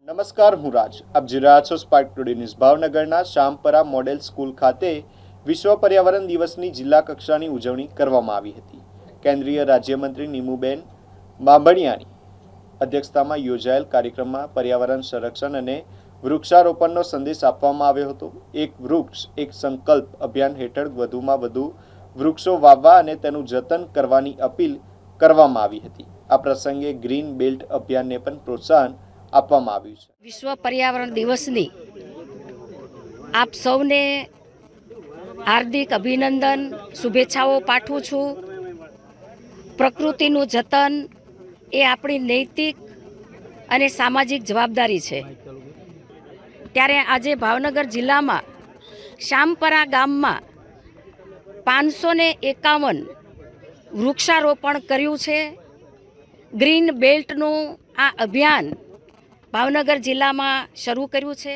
નમસ્કાર, હું રાજ. આપ જોઈ રહ્યા છો સ્પાર્ક ટુડે ન્યૂઝ. ભાવનગરના શામપરા મોડેલ સ્કૂલ ખાતે વિશ્વ પર્યાવરણ દિવસની જિલ્લા કક્ષાની ઉજવણી કરવામાં આવી હતી. કેન્દ્રીય રાજ્યમંત્રી નીમુબેન બાંભણિયાની અધ્યક્ષતામાં યોજાયેલ કાર્યક્રમમાં પર્યાવરણ સંરક્ષણ અને વૃક્ષારોપણનો સંદેશ આપવામાં આવ્યો હતો. એક વૃક્ષ એક સંકલ્પ અભિયાન હેઠળ વધુમાં વધુ વૃક્ષો વાવવા અને તેનું જતન કરવાની અપીલ કરવામાં આવી હતી. આ પ્રસંગે ગ્રીન બેલ્ટ અભિયાનને પણ પ્રોત્સાહન આપવામાં આવ્યું છે. વિશ્વ પર્યાવરણ દિવસની આપ સૌને હાર્દિક અભિનંદન, શુભેચ્છાઓ પાઠવું છું. પ્રકૃતિનું જતન એ આપણી નૈતિક અને સામાજિક જવાબદારી છે. ત્યારે આજે ભાવનગર જિલ્લામાં શામપરા ગામમાં 551 વૃક્ષારોપણ કર્યું છે. ગ્રીન બેલ્ટનું આ અભિયાન ભાવનગર જિલ્લામાં શરૂ કર્યું છે.